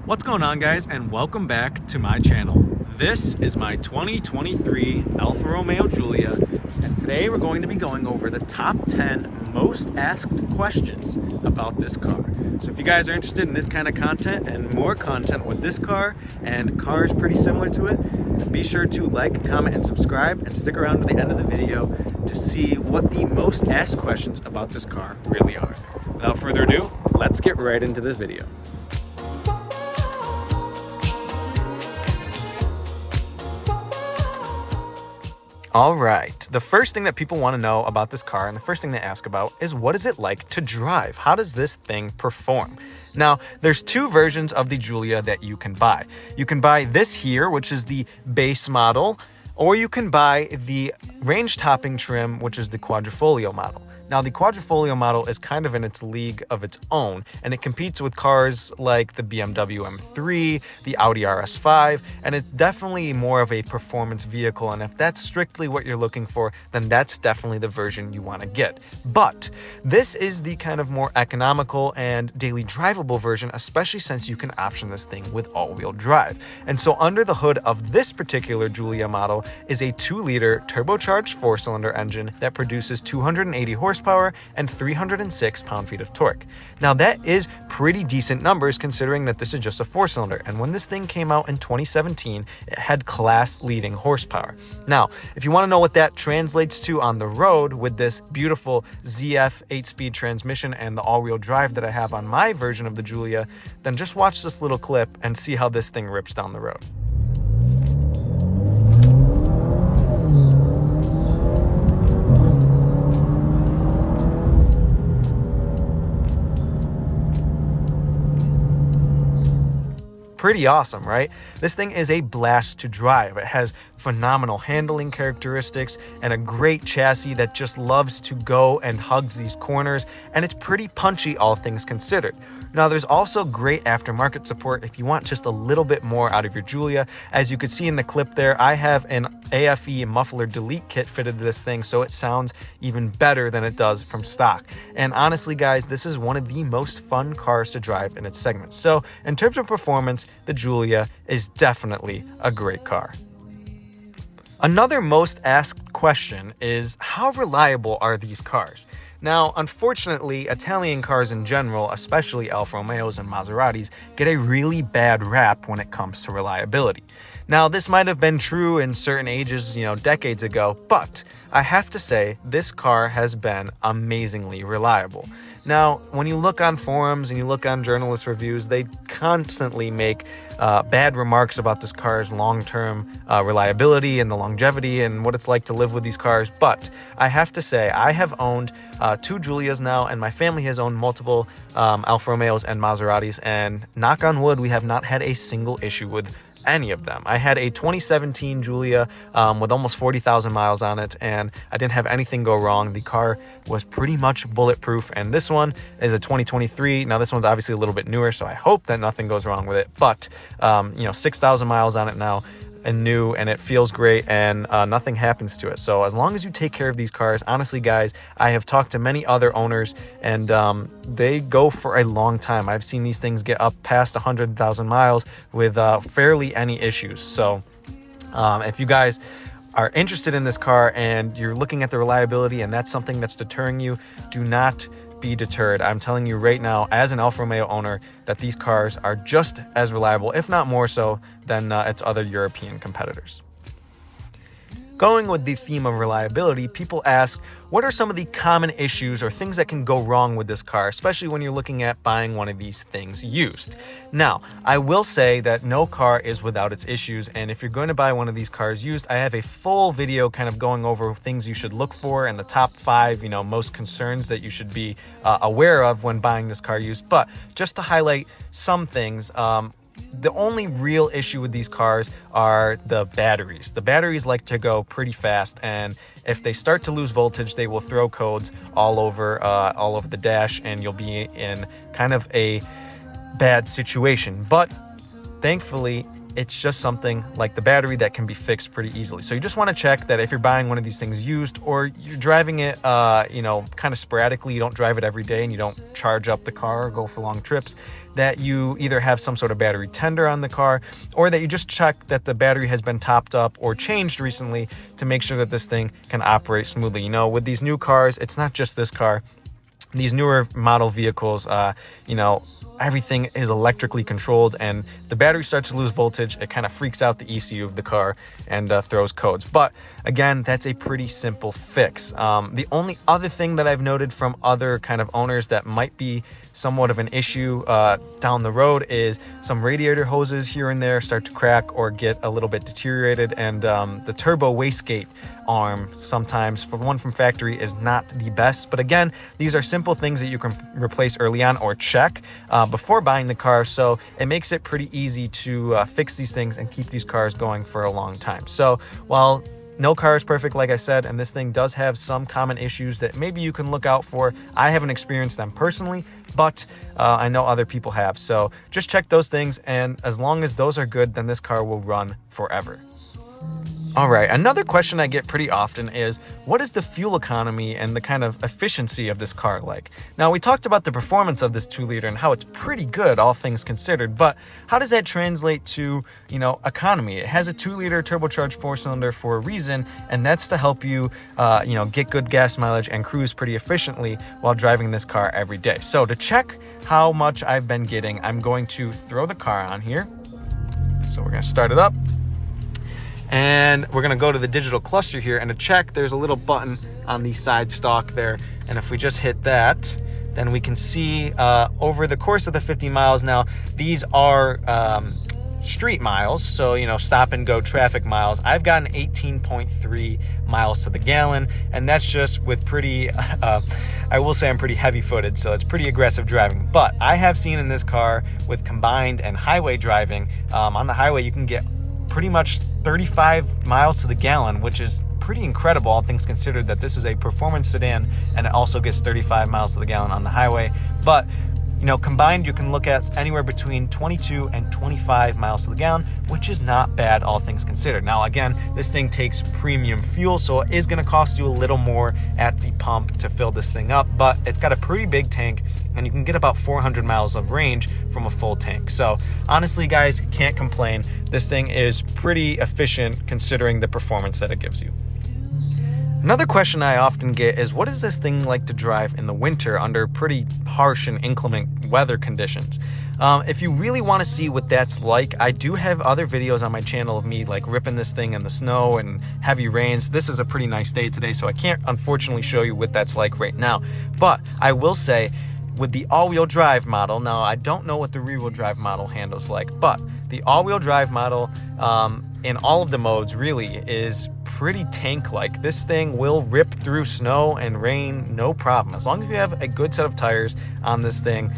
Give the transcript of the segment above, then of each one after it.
What's going on, guys, and welcome back to my channel. This is my 2023 Alfa Romeo Giulia, and today we're going to be going over the top 10 most asked questions about this car. So if you guys are interested in this kind of content and more content with this car and cars pretty similar to it, be sure to like, comment, and subscribe, and stick around to the end of the video to see what the most asked questions about this car really are. Without further ado, let's get right into this video. All right, the first thing that people want to know about this car and the first thing they ask about is what is it like to drive? How does this thing perform? Now, there's two versions of the Giulia that you can buy. You can buy this here, which is the base model, or you can buy the range topping trim, which is the quadrifoglio model. Now, the quadrifoglio model is kind of in its league of its own, and it competes with cars like the BMW M3, the Audi RS5, and it's definitely more of a performance vehicle, and if that's strictly what you're looking for, then that's definitely the version you want to get. But this is the kind of more economical and daily drivable version, especially since you can option this thing with all-wheel drive. And so under the hood of this particular Giulia model is a 2-liter turbocharged 4-cylinder engine that produces 280 horsepower and 306 pound-feet of torque. Now that is pretty decent numbers considering that this is just a 4-cylinder, and when this thing came out in 2017, it had class-leading horsepower. Now, if you want to know what that translates to on the road with this beautiful ZF 8-speed transmission and the all-wheel drive that I have on my version of the Giulia, then just watch this little clip and see how this thing rips down the road. Pretty awesome, right? This thing is a blast to drive. It has phenomenal handling characteristics and a great chassis that just loves to go and hugs these corners, and it's pretty punchy, all things considered. Now, there's also great aftermarket support if you want just a little bit more out of your Giulia. As you could see in the clip there, I have an AFE muffler delete kit fitted to this thing, so it sounds even better than it does from stock. And honestly, guys, this is one of the most fun cars to drive in its segment. So in terms of performance, the Giulia is definitely a great car. Another most asked question is, how reliable are these cars? Now, unfortunately, Italian cars in general, especially Alfa Romeos and Maseratis, get a really bad rap when it comes to reliability. Now, this might have been true in certain ages, decades ago, but I have to say this car has been amazingly reliable. Now, when you look on forums and you look on journalist reviews, they constantly make bad remarks about this car's long-term reliability and the longevity and what it's like to live with these cars. But I have to say, I have owned 2 Giulias now, and my family has owned multiple Alfa Romeos and Maseratis, and knock on wood, we have not had a single issue with any of them. I had a 2017 Giulia with almost 40,000 miles on it, and I didn't have anything go wrong. The car was pretty much bulletproof, and this one is a 2023. Now, this one's obviously a little bit newer, so I hope that nothing goes wrong with it, but 6,000 miles on it now, and new, and it feels great, and nothing happens to it. So as long as you take care of these cars, honestly, guys, I have talked to many other owners, and they go for a long time. I've seen these things get up past 100,000 miles with fairly any issues. So if you guys are interested in this car and you're looking at the reliability and that's something that's deterring you, do not be deterred. I'm telling you right now, as an Alfa Romeo owner, that these cars are just as reliable, if not more so, than its other European competitors. Going with the theme of reliability, people ask, what are some of the common issues or things that can go wrong with this car, especially when you're looking at buying one of these things used? Now, I will say that no car is without its issues, and if you're going to buy one of these cars used, I have a full video kind of going over things you should look for and the top 5, most concerns that you should be aware of when buying this car used. But just to highlight some things, the only real issue with these cars are the batteries. The batteries like to go pretty fast, and if they start to lose voltage, they will throw codes all over the dash, and you'll be in kind of a bad situation. But thankfully, it's just something like the battery that can be fixed pretty easily. So you just want to check that if you're buying one of these things used, or you're driving it, kind of sporadically, you don't drive it every day and you don't charge up the car or go for long trips, that you either have some sort of battery tender on the car, or that you just check that the battery has been topped up or changed recently to make sure that this thing can operate smoothly. You know, with these new cars, it's not just this car. These newer model vehicles, everything is electrically controlled, and the battery starts to lose voltage, it kind of freaks out the ECU of the car and throws codes. But again, that's a pretty simple fix. The only other thing that I've noted from other kind of owners that might be somewhat of an issue down the road is some radiator hoses here and there start to crack or get a little bit deteriorated, and the turbo wastegate arm sometimes, for one from factory, is not the best. But again, these are simple things that you can replace early on or check before buying the car, so it makes it pretty easy to fix these things and keep these cars going for a long time. So while no car is perfect, like I said, and this thing does have some common issues that maybe you can look out for. I haven't experienced them personally, but I know other people have. So just check those things, and as long as those are good, then this car will run forever. All right, another question I get pretty often is, what is the fuel economy and the kind of efficiency of this car like? Now, we talked about the performance of this 2-liter and how it's pretty good, all things considered, but how does that translate to, economy? It has a 2-liter turbocharged 4-cylinder for a reason, and that's to help you, get good gas mileage and cruise pretty efficiently while driving this car every day. So to check how much I've been getting, I'm going to throw the car on here. So we're going to start it up. And we're going to go to the digital cluster here, and to check, there's a little button on the side stalk there. And if we just hit that, then we can see over the course of the 50 miles. Now, these are street miles, so, stop and go traffic miles. I've gotten 18.3 miles to the gallon, and that's just with pretty, I will say I'm pretty heavy footed, so it's pretty aggressive driving. But I have seen in this car with combined and highway driving, on the highway, you can get pretty much 35 miles to the gallon, which is pretty incredible, all things considered, that this is a performance sedan and it also gets 35 miles to the gallon on the highway. But combined, you can look at anywhere between 22 and 25 miles to the gallon, which is not bad, all things considered. Now, again, this thing takes premium fuel, so it is going to cost you a little more at the pump to fill this thing up, but it's got a pretty big tank, and you can get about 400 miles of range from a full tank. So honestly, guys, can't complain. This thing is pretty efficient considering the performance that it gives you. Another question I often get is, what is this thing like to drive in the winter under pretty harsh and inclement weather conditions? If you really want to see what that's like, I do have other videos on my channel of me like ripping this thing in the snow and heavy rains. This is a pretty nice day today, so I can't unfortunately show you what that's like right now. But I will say, with the all-wheel drive model, now I don't know what the rear-wheel drive model handles like, but the all-wheel drive model in all of the modes really is pretty tank-like. This thing will rip through snow and rain, no problem. As long as you have a good set of tires on this thing,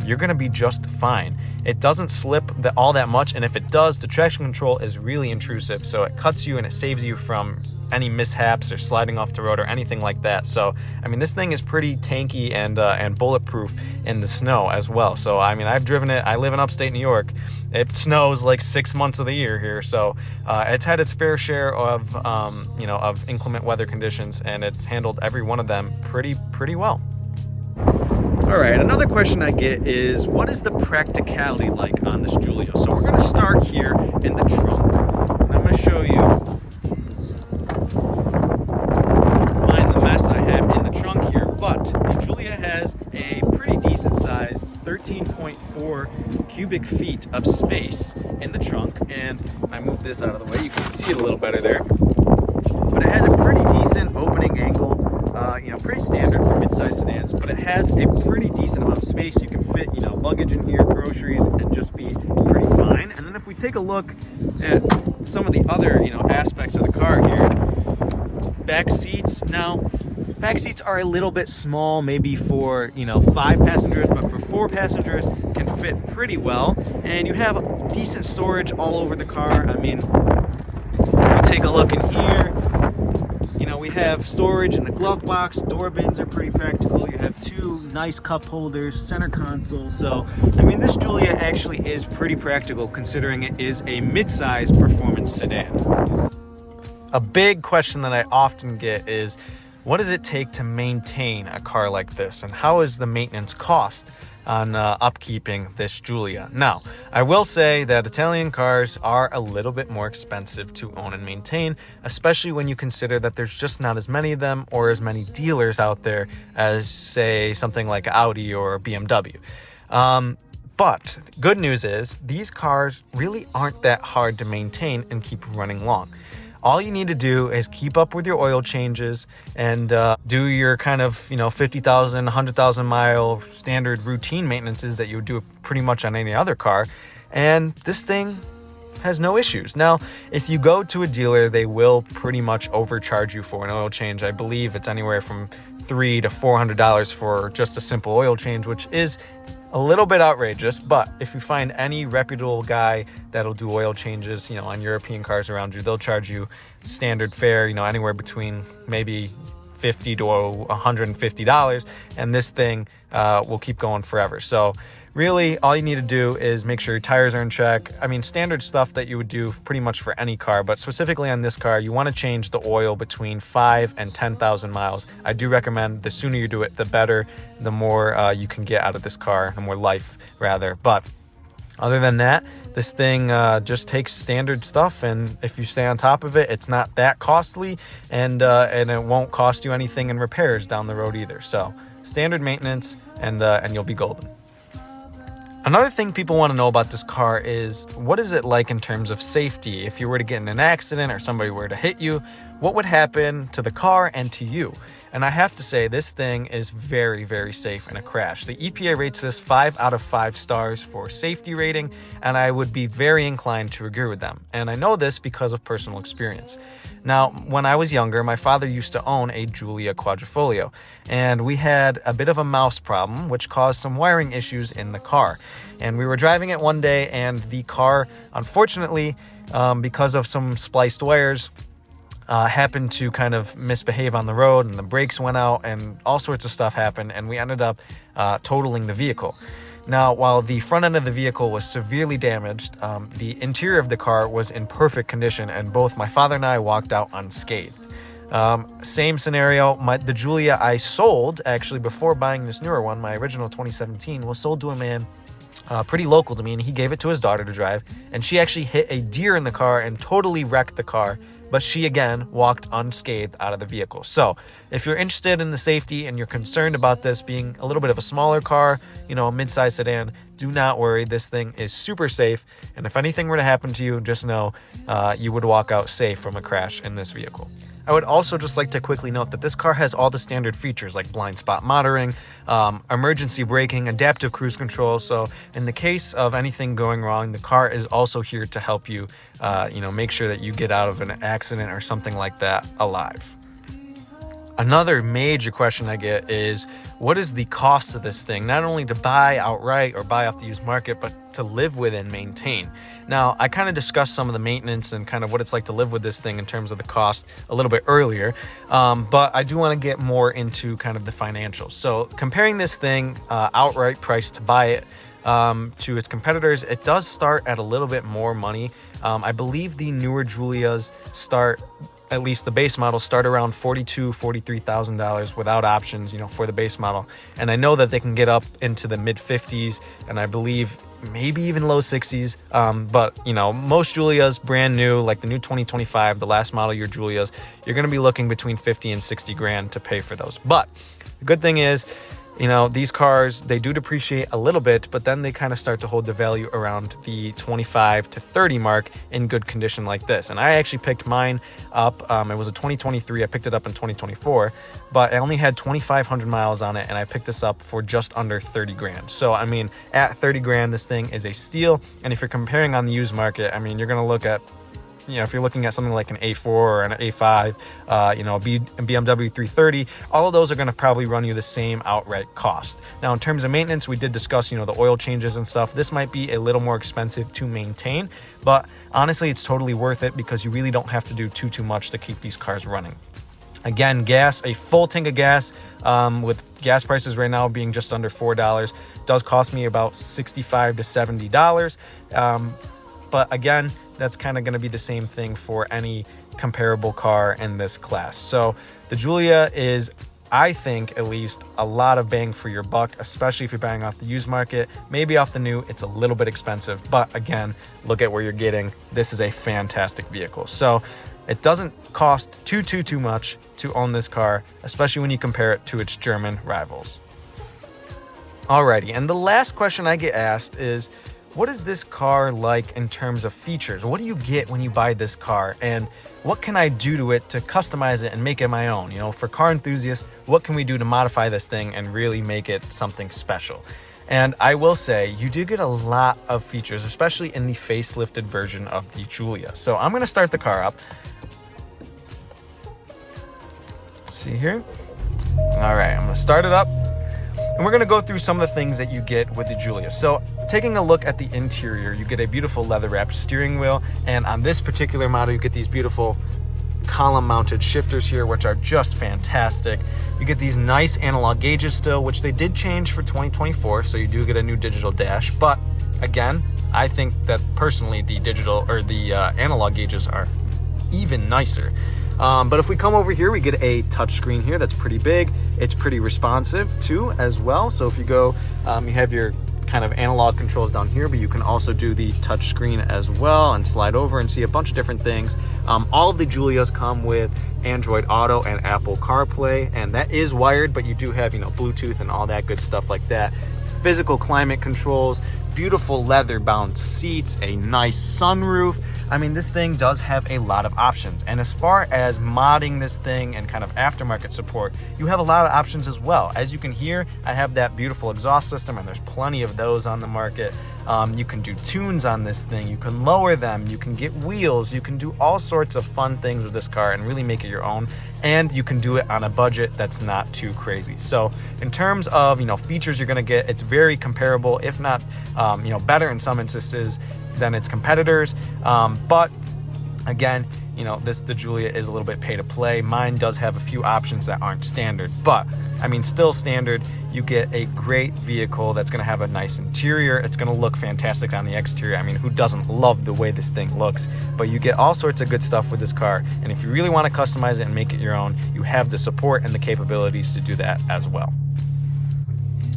you're gonna be just fine. It doesn't slip all that much, and if it does, the traction control is really intrusive, so it cuts you and it saves you from any mishaps or sliding off the road or anything like that. So, I mean, this thing is pretty tanky and bulletproof in the snow as well. So, I mean, I've driven it. I live in upstate New York. It snows like 6 months of the year here, so it's had its fair share of of inclement weather conditions, and it's handled every one of them pretty well. All right, another question I get is, what is the practicality like on this Giulia? So we're going to start here in the trunk, and I'm going to show you the mess I have in the trunk here. But the Giulia has a pretty decent size 13.4 cubic feet of space in the trunk, and I move this out of the way, you can see it a little better there. But it has a pretty decent opening angle, pretty standard for mid-size sedans, but it has a pretty decent amount of space. You can fit, luggage in here, groceries, and just be pretty fine. And then if we take a look at some of the other, aspects of the car here, back seats. Now, back seats are a little bit small, maybe for 5 passengers, but for 4 passengers can fit pretty well. And you have decent storage all over the car. I mean, if you take a look in here, we have storage in the glove box. Door bins are pretty practical. You have two nice cup holders, center console. So, I mean, this Giulia actually is pretty practical considering it is a mid-size performance sedan. A big question that I often get is, what does it take to maintain a car like this? And how is the maintenance cost on upkeeping this Giulia? Now, I will say that Italian cars are a little bit more expensive to own and maintain, especially when you consider that there's just not as many of them or as many dealers out there as, say, something like Audi or BMW. But good news is these cars really aren't that hard to maintain and keep running long. All you need to do is keep up with your oil changes and do your kind of, 50,000, 100,000 mile standard routine maintenances that you would do pretty much on any other car. And this thing has no issues. Now, if you go to a dealer, they will pretty much overcharge you for an oil change. I believe it's anywhere from $300 to $400 for just a simple oil change, which is a little bit outrageous. But if you find any reputable guy that'll do oil changes, on European cars around you, they'll charge you standard fare, anywhere between maybe $50 to $150, and this thing will keep going forever. So really, all you need to do is make sure your tires are in check. I mean, standard stuff that you would do pretty much for any car, but specifically on this car, you want to change the oil between 5 and 10,000 miles. I do recommend the sooner you do it, the better, the more you can get out of this car, the more life, rather. But other than that, this thing just takes standard stuff, and if you stay on top of it, it's not that costly, and it won't cost you anything in repairs down the road either. So standard maintenance, and you'll be golden. Another thing people want to know about this car is, what is it like in terms of safety? If you were to get in an accident or somebody were to hit you, what would happen to the car and to you? And I have to say, this thing is very, very safe in a crash. The EPA rates this 5 out of 5 stars for safety rating, and I would be very inclined to agree with them. And I know this because of personal experience. Now, when I was younger, my father used to own a Giulia Quadrifoglio, and we had a bit of a mouse problem, which caused some wiring issues in the car. And we were driving it one day, and the car, unfortunately, because of some spliced wires, happened to kind of misbehave on the road, and the brakes went out, and all sorts of stuff happened, and we ended up totaling the vehicle. Now, while the front end of the vehicle was severely damaged, the interior of the car was in perfect condition, and both my father and I walked out unscathed. Same scenario, the Giulia I sold, actually, before buying this newer one, my original 2017, was sold to a man pretty local to me, and he gave it to his daughter to drive, and she actually hit a deer in the car and totally wrecked the car, but she again walked unscathed out of the vehicle. So if you're interested in the safety and you're concerned about this being a little bit of a smaller car, a mid-size sedan, do not worry. This thing is super safe, and if anything were to happen to you, just know you would walk out safe from a crash in this vehicle. I would also just like to quickly note that this car has all the standard features like blind spot monitoring, emergency braking, adaptive cruise control. So in the case of anything going wrong, the car is also here to help you, make sure that you get out of an accident or something like that alive. Another major question I get is, what is the cost of this thing? Not only to buy outright or buy off the used market, but to live with and maintain. Now, I kind of discussed some of the maintenance and kind of what it's like to live with this thing in terms of the cost a little bit earlier, but I do want to get more into kind of the financials. So comparing this thing outright price to buy it to its competitors, it does start at a little bit more money. I believe the newer Giulias start, at least the base models, start around $42,000, $43,000 without options, for the base model. And I know that they can get up into the mid 50s, and I believe maybe even low 60s. But most Giulias brand new, like the new 2025, the last model year Giulias, you're going to be looking between 50 and 60 grand to pay for those. But the good thing is, these cars, they do depreciate a little bit, but then they kind of start to hold the value around the 25 to 30 mark in good condition like this. And I actually picked mine up. It was a 2023. I picked it up in 2024, but I only had 2,500 miles on it, and I picked this up for just under 30 grand. So, at 30 grand, this thing is a steal. And if you're comparing on the used market, you're going to look at, if you're looking at something like an A4 or an A5, a BMW 330, all of those are going to probably run you the same outright cost. Now, in terms of maintenance, we did discuss, the oil changes and stuff. This might be a little more expensive to maintain, but honestly, it's totally worth it because you really don't have to do too much to keep these cars running. Again, gas, a full tank of gas, with gas prices right now being just under $4, does cost me about $65 to $70. But again, that's kind of going to be the same thing for any comparable car in this class. So the Giulia is, I think, at least a lot of bang for your buck, especially if you're buying off the used market. Maybe off the new, it's a little bit expensive, but again, look at where you're getting. This is a fantastic vehicle. So it doesn't cost too much to own this car, especially when you compare it to its German rivals. Alrighty, and the last question I get asked is, what is this car like in terms of features? What do you get when you buy this car? And what can I do to it to customize it and make it my own? You know, for car enthusiasts, what can we do to modify this thing and really make it something special? And I will say, you do get a lot of features, especially in the facelifted version of the Giulia. So I'm gonna start the car up. Let's see here. All right, I'm gonna start it up. And we're gonna go through some of the things that you get with the Giulia. So taking a look at the interior, you get a beautiful leather wrapped steering wheel. And on this particular model, you get these beautiful column mounted shifters here, which are just fantastic. You get these nice analog gauges still, which they did change for 2024. So you do get a new digital dash. But again, I think that personally the digital or the analog gauges are even nicer. But if we come over here, we get a touch screen here that's pretty big. It's pretty responsive too as well. So if you go, you have your kind of analog controls down here, but you can also do the touch screen as well and slide over and see a bunch of different things. All of the Giulias come with Android Auto and Apple CarPlay, and that is wired, but you do have, you know, Bluetooth and all that good stuff like that. Physical climate controls, beautiful leather bound seats, a nice sunroof. I mean, this thing does have a lot of options. And as far as modding this thing and kind of aftermarket support, you have a lot of options as well. As you can hear, I have that beautiful exhaust system, and there's plenty of those on the market. You can do tunes on this thing. You can lower them. You can get wheels. You can do all sorts of fun things with this car and really make it your own. And you can do it on a budget that's not too crazy. So in terms of, you know, features you're gonna get, it's very comparable, if not, you know, better in some instances than its competitors. But again, you know, the Giulia is a little bit pay to play. Mine does have a few options that aren't standard, but I mean, still standard. You get a great vehicle that's gonna have a nice interior. It's gonna look fantastic on the exterior. I mean, who doesn't love the way this thing looks? But you get all sorts of good stuff with this car. And if you really wanna customize it and make it your own, you have the support and the capabilities to do that as well.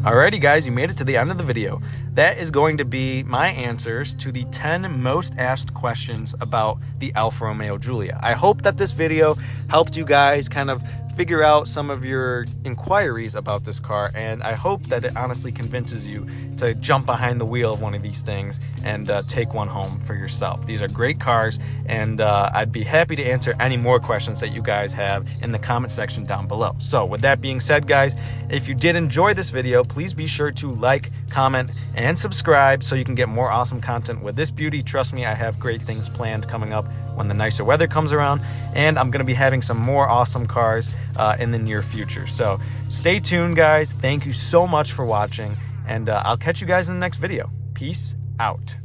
Alrighty guys, you made it to the end of the video. That is going to be my answers to the 10 most asked questions about the Alfa Romeo Giulia. I hope that this video helped you guys kind of figure out some of your inquiries about this car, and I hope that it honestly convinces you to jump behind the wheel of one of these things and take one home for yourself. These are great cars, and I'd be happy to answer any more questions that you guys have in the comment section down below. So with that being said, guys, if you did enjoy this video, please be sure to like, comment, and subscribe so you can get more awesome content with this beauty. Trust me, I have great things planned coming up when the nicer weather comes around, and I'm going to be having some more awesome cars in the near future. So stay tuned, guys. Thank you so much for watching, and I'll catch you guys in the next video. Peace out.